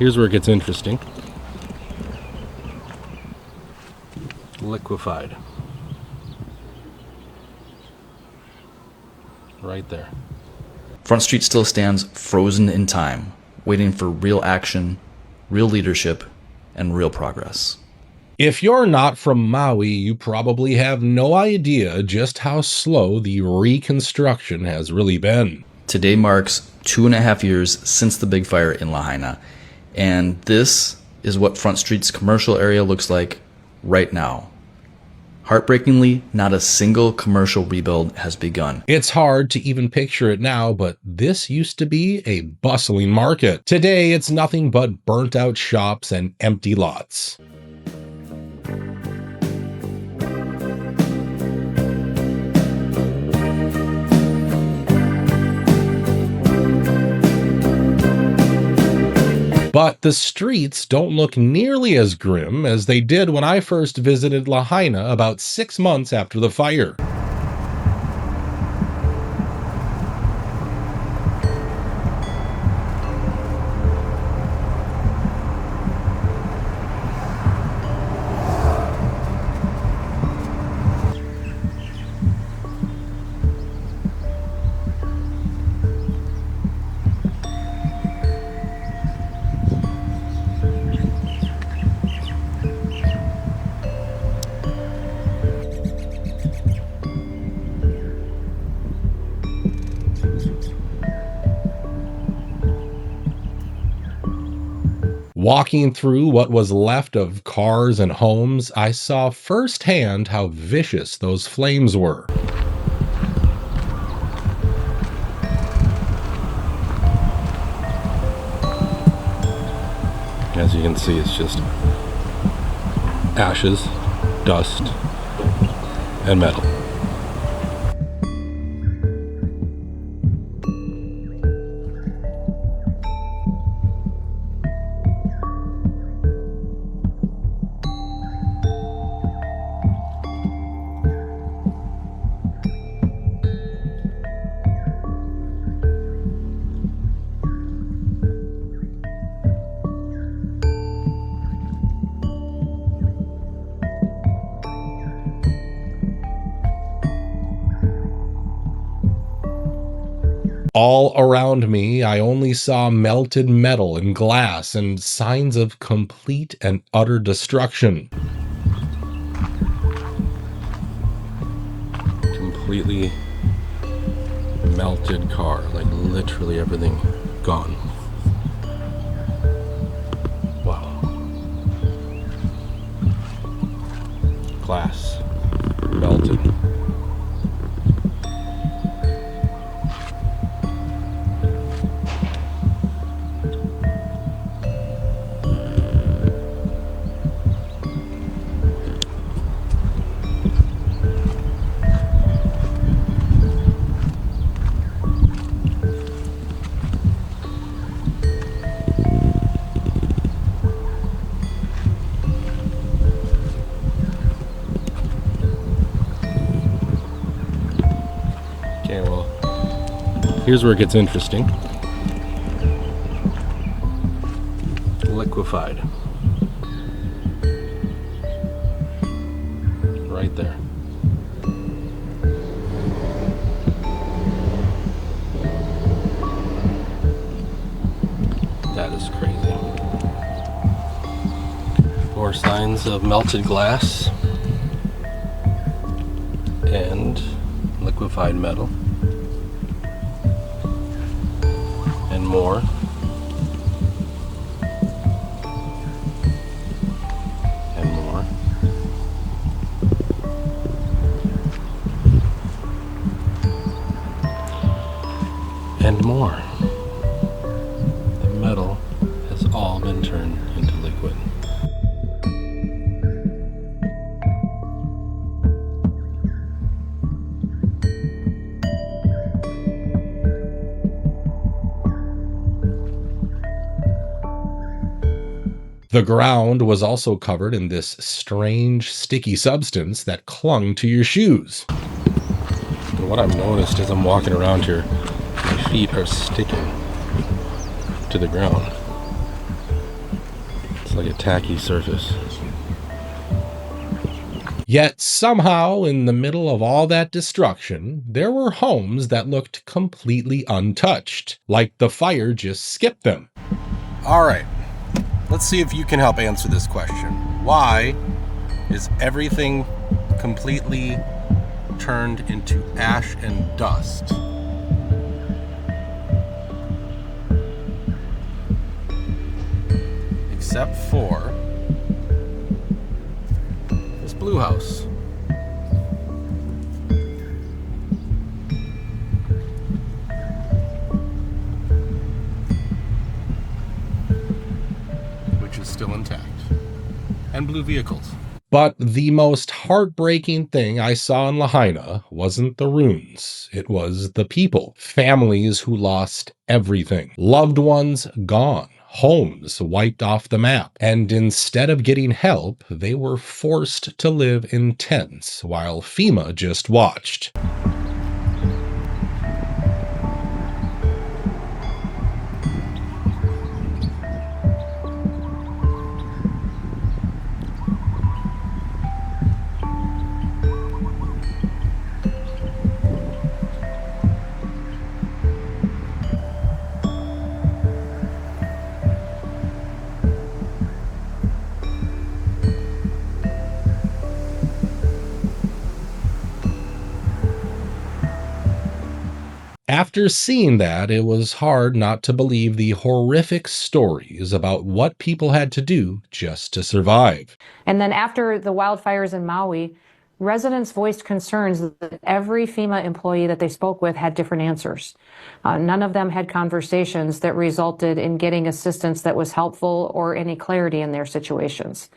Here's where it gets interesting. Liquefied. Right there. Front Street still stands frozen in time, waiting for real action, real leadership, and real progress. If you're not from Maui, you probably have no idea just how slow the reconstruction has really been. Today marks 2.5 years since the big fire in Lahaina, and this is what Front Street's commercial area looks like right now. Heartbreakingly, not a single commercial rebuild has begun. It's hard to even picture it now, but this used to be a bustling market. Today, it's nothing but burnt-out shops and empty lots. But the streets don't look nearly as grim as they did when I first visited Lahaina about 6 months after the fire. Walking through what was left of cars and homes, I saw firsthand how vicious those flames were. As you can see, it's just ashes, dust, and metal. All around me, I only saw melted metal and glass and signs of complete and utter destruction. Completely melted car, like literally everything gone. Wow. Glass melted. Okay, well, here's where it gets interesting. Liquefied. Right there. That is crazy. More signs of melted glass and liquefied metal. And more. And more. And more. The metal has all been turned into liquid. The ground was also covered in this strange, sticky substance that clung to your shoes. And what I've noticed as I'm walking around here, my feet are sticking to the ground. like a tacky surface. Yet somehow, in the middle of all that destruction, there were homes that looked completely untouched, like the fire just skipped them. All right, let's see if you can help answer this question. Why is everything completely turned into ash and dust? Except for this blue house. Which is still intact. And blue vehicles. But the most heartbreaking thing I saw in Lahaina wasn't the ruins. It was the people. Families who lost everything. Loved ones gone. Homes wiped off the map. And instead of getting help, they were forced to live in tents while FEMA just watched. After seeing that, it was hard not to believe the horrific stories about what people had to do just to survive. And then after the wildfires in Maui, residents voiced concerns that every FEMA employee that they spoke with had different answers. None of them had conversations that resulted in getting assistance that was helpful or any clarity in their situations.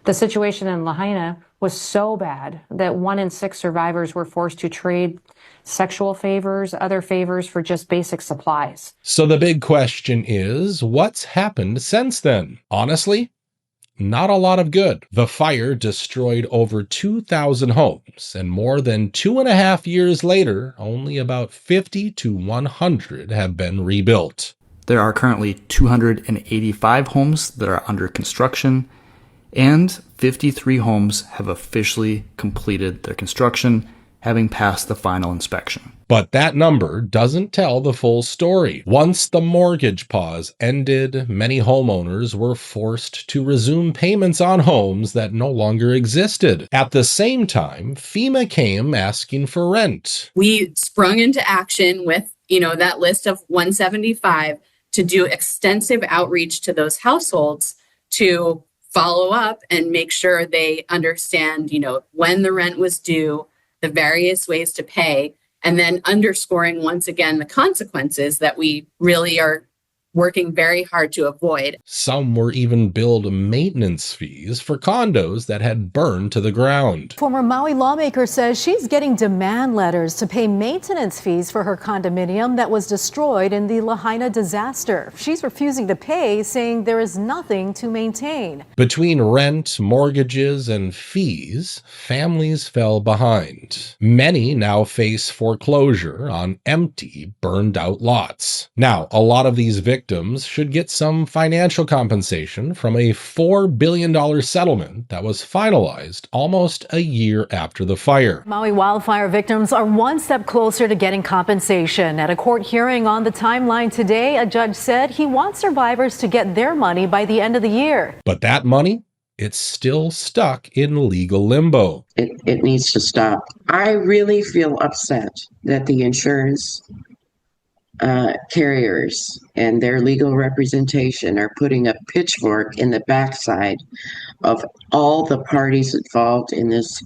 The situation in Lahaina was so bad that 1 in 6 survivors were forced to trade sexual favors, other favors for just basic supplies. So the big question is, what's happened since then? Honestly, not a lot of good. The fire destroyed over 2,000 homes, and more than 2.5 years later, only about 50 to 100 have been rebuilt. There are currently 285 homes that are under construction, and 53 homes have officially completed their construction, having passed the final inspection. But that number doesn't tell the full story. Once the mortgage pause ended, many homeowners were forced to resume payments on homes that no longer existed. At the same time, FEMA came asking for rent. We sprung into action with, that list of 175 to do extensive outreach to those households to follow up and make sure they understand, when the rent was due, the various ways to pay, and then underscoring once again the consequences that we really are working very hard to avoid. Some were even billed maintenance fees for condos that had burned to the ground. Former Maui lawmaker says she's getting demand letters to pay maintenance fees for her condominium that was destroyed in the Lahaina disaster. She's refusing to pay, saying there is nothing to maintain. Between rent, mortgages, and fees, families fell behind. Many now face foreclosure on empty, burned-out lots. Now, a lot of these victims should get some financial compensation from a $4 billion settlement that was finalized almost a year after the fire. Maui wildfire victims are one step closer to getting compensation. At a court hearing on the timeline today, a judge said he wants survivors to get their money by the end of the year. But that money? It's still stuck in legal limbo. It needs to stop. I really feel upset that the insurance carriers and their legal representation are putting a pitchfork in the backside of all the parties involved in this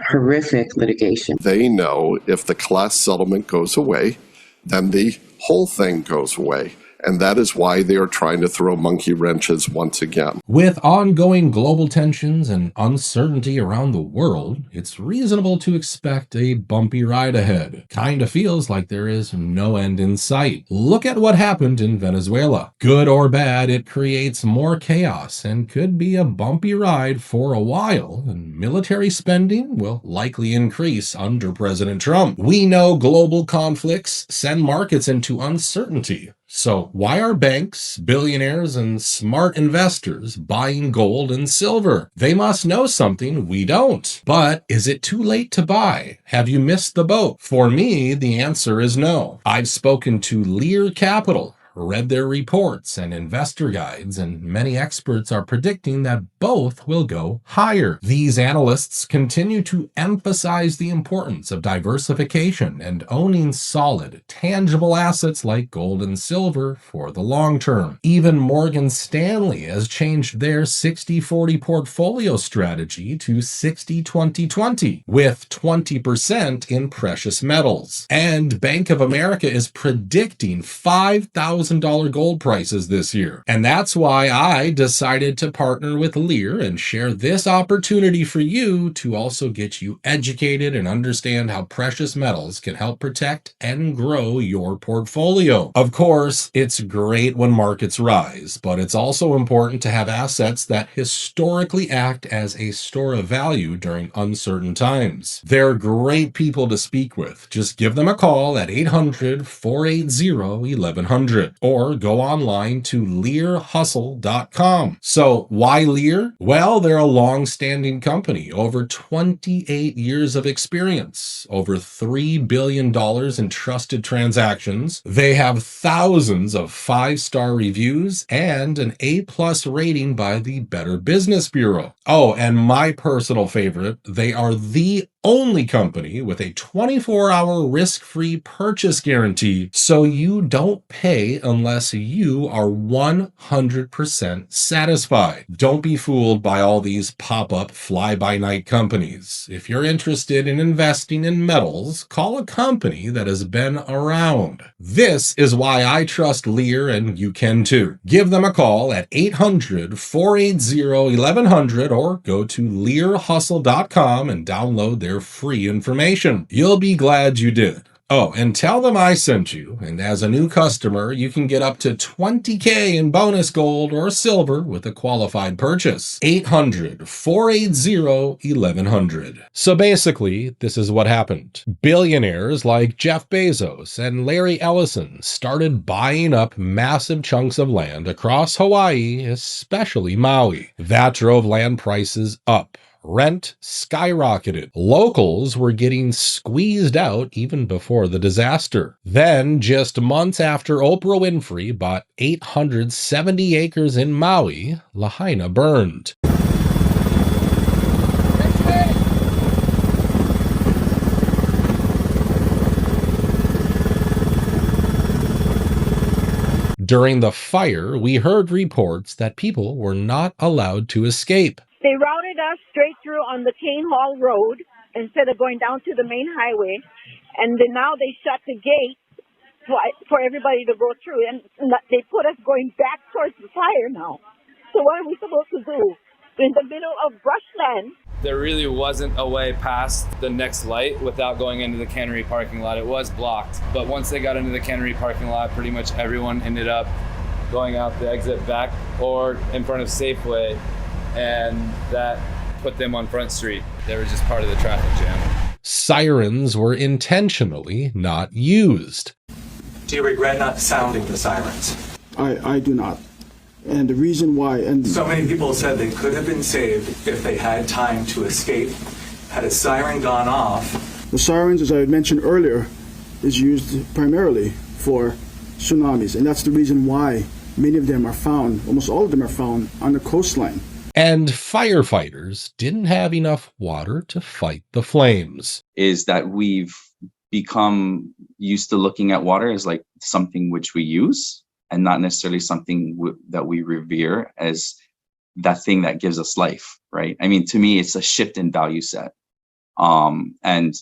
horrific litigation. They know if the class settlement goes away, then the whole thing goes away. And that is why they are trying to throw monkey wrenches once again. With ongoing global tensions and uncertainty around the world, it's reasonable to expect a bumpy ride ahead. Kinda feels like there is no end in sight. Look at what happened in Venezuela. Good or bad, it creates more chaos and could be a bumpy ride for a while, and military spending will likely increase under President Trump. We know global conflicts send markets into uncertainty. So, why are banks, billionaires, and smart investors buying gold and silver? They must know something we don't. But is it too late to buy? Have you missed the boat? For me, the answer is no. I've spoken to Lear Capital, read their reports and investor guides, and many experts are predicting that both will go higher. These analysts continue to emphasize the importance of diversification and owning solid, tangible assets like gold and silver for the long term. Even Morgan Stanley has changed their 60-40 portfolio strategy to 60-20-20, with 20% in precious metals. And Bank of America is predicting 5,000 gold prices this year. And that's why I decided to partner with Lear and share this opportunity for you to also get you educated and understand how precious metals can help protect and grow your portfolio. Of course, it's great when markets rise, but it's also important to have assets that historically act as a store of value during uncertain times. They're great people to speak with. Just give them a call at 800-480-1100. Or go online to learhustle.com. So why Lear? Well, they're a long-standing company, over 28 years of experience, over $3 billion in trusted transactions. They have thousands of 5-star reviews and an A+ rating by the Better Business Bureau. Oh, and my personal favorite, they are the only company with a 24-hour risk-free purchase guarantee, so you don't pay unless you are 100% satisfied. Don't be fooled by all these pop-up fly-by-night companies. If you're interested in investing in metals, call a company that has been around. This is why I trust Lear, and you can too. Give them a call at 800-480-1100 or go to learhustle.com and download their free information. You'll be glad you did. Oh, and tell them I sent you, and as a new customer, you can get up to $20,000 in bonus gold or silver with a qualified purchase. 800-480-1100. So basically, this is what happened. Billionaires like Jeff Bezos and Larry Ellison started buying up massive chunks of land across Hawaii, especially Maui. That drove land prices up. Rent skyrocketed. Locals were getting squeezed out even before the disaster. Then, just months after Oprah Winfrey bought 870 acres in Maui, Lahaina burned. During the fire, we heard reports that people were not allowed to escape. They routed us straight through on the Kane Hall Road instead of going down to the main highway. And then now they shut the gate for everybody to go through. And they put us going back towards the fire now. So what are we supposed to do? In the middle of brushland. There really wasn't a way past the next light without going into the cannery parking lot. It was blocked. But once they got into the cannery parking lot, pretty much everyone ended up going out the exit back or in front of Safeway. And that put them on Front Street. They were just part of the traffic jam. Sirens were intentionally not used. Do you regret not sounding the sirens? I do not. And the reason why... and so many people said they could have been saved if they had time to escape. Had a siren gone off... The sirens, as I had mentioned earlier, is used primarily for tsunamis. And that's the reason why many of them are found, almost all of them are found on the coastline. And firefighters didn't have enough water to fight the flames. Is that we've become used to looking at water as like something which we use and not necessarily something that we revere as that thing that gives us life, right? I mean, to me, it's a shift in value set. And,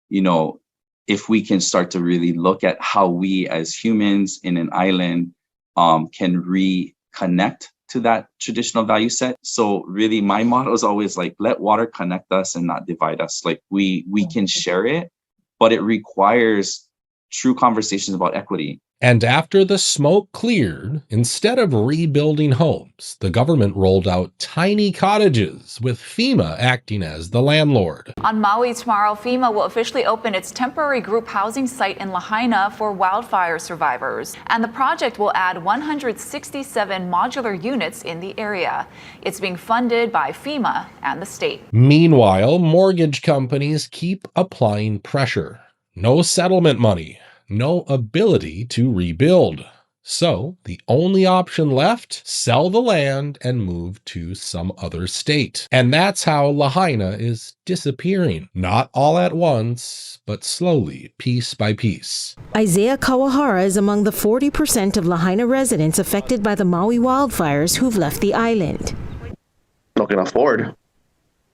you know, if we can start to really look at how we as humans in an island can reconnect to that traditional value set. So really my motto is always like, let water connect us and not divide us. Like we can share it, but it requires true conversations about equity. And after the smoke cleared, instead of rebuilding homes, the government rolled out tiny cottages, with FEMA acting as the landlord. On Maui tomorrow, FEMA will officially open its temporary group housing site in Lahaina for wildfire survivors. And the project will add 167 modular units in the area. It's being funded by FEMA and the state. Meanwhile, mortgage companies keep applying pressure. No settlement money. No ability to rebuild. So, the only option left, sell the land and move to some other state. And that's how Lahaina is disappearing. Not all at once, but slowly, piece by piece. Isaiah Kawahara is among the 40% of Lahaina residents affected by the Maui wildfires who've left the island. Not gonna afford.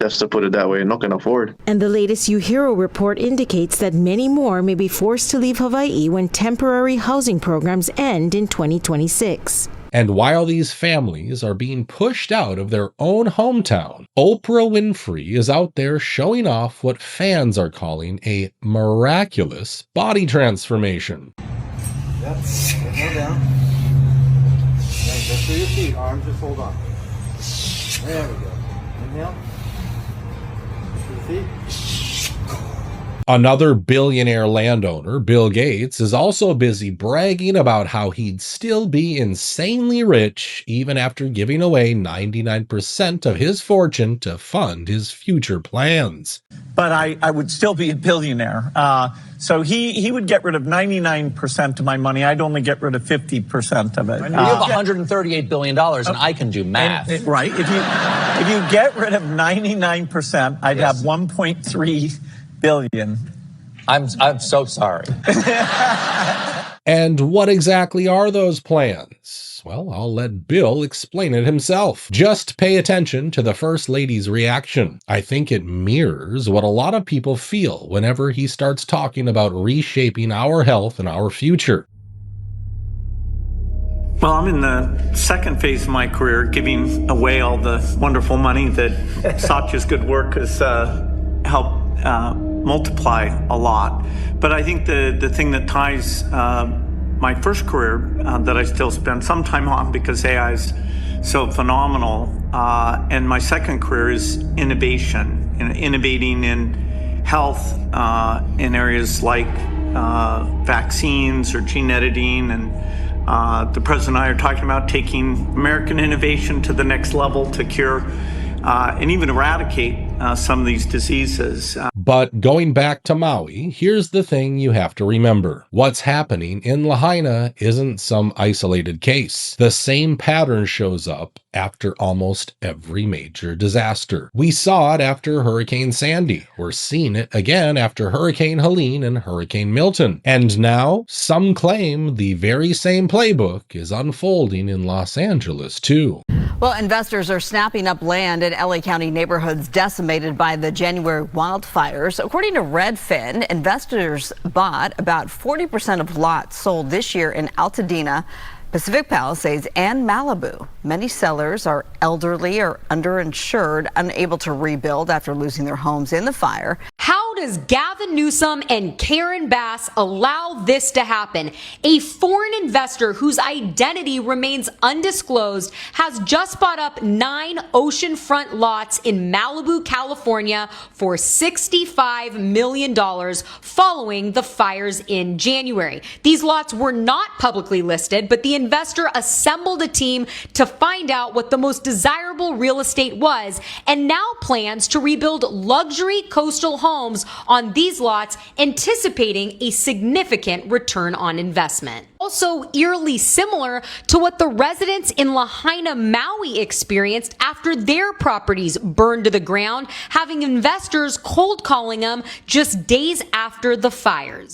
Just to put it that way, not going to afford. And the latest UHERO report indicates that many more may be forced to leave Hawaii when temporary housing programs end in 2026. And while these families are being pushed out of their own hometown, Oprah Winfrey is out there showing off what fans are calling a miraculous body transformation. Yep, inhale down. Just through your feet, arms just hold on. There we go. Inhale. Another billionaire landowner, Bill Gates, is also busy bragging about how he'd still be insanely rich even after giving away 99% of his fortune to fund his future plans. But I would still be a billionaire. So he would get rid of 99% of my money. I'd only get rid of 50% of it. You have $138 billion, and I can do math. Right. If you get rid of 99%, I'd have 1.3 billion. I'm so sorry. And what exactly are those plans? Well, I'll let Bill explain it himself. Just pay attention to the First Lady's reaction. I think it mirrors what a lot of people feel whenever he starts talking about reshaping our health and our future. Well, I'm in the second phase of my career, giving away all the wonderful money that Satya's good work has helped multiply a lot. But I think the thing that ties my first career that I still spend some time on because AI is so phenomenal, and my second career is innovation, innovating in health in areas like vaccines or gene editing, and the president and I are talking about taking American innovation to the next level to cure and even eradicate some of these diseases. But going back to Maui, here's the thing you have to remember. What's happening in Lahaina isn't some isolated case. The same pattern shows up after almost every major disaster. We saw it after Hurricane Sandy. We're seeing it again after Hurricane Helene and Hurricane Milton. And now, some claim the very same playbook is unfolding in Los Angeles, too. Well, investors are snapping up land in LA County neighborhoods decimated by the January wildfires. According to Redfin, investors bought about 40% of lots sold this year in Altadena, Pacific Palisades, and Malibu. Many sellers are elderly or underinsured, unable to rebuild after losing their homes in the fire. How does Gavin Newsom and Karen Bass allow this to happen? A foreign investor whose identity remains undisclosed has just bought up 9 oceanfront lots in Malibu, California for $65 million following the fires in January. These lots were not publicly listed, but the investor assembled a team to find out what the most desirable real estate was and now plans to rebuild luxury coastal homes on these lots, anticipating a significant return on investment. Also eerily similar to what the residents in Lahaina, Maui experienced after their properties burned to the ground, having investors cold calling them just days after the fires.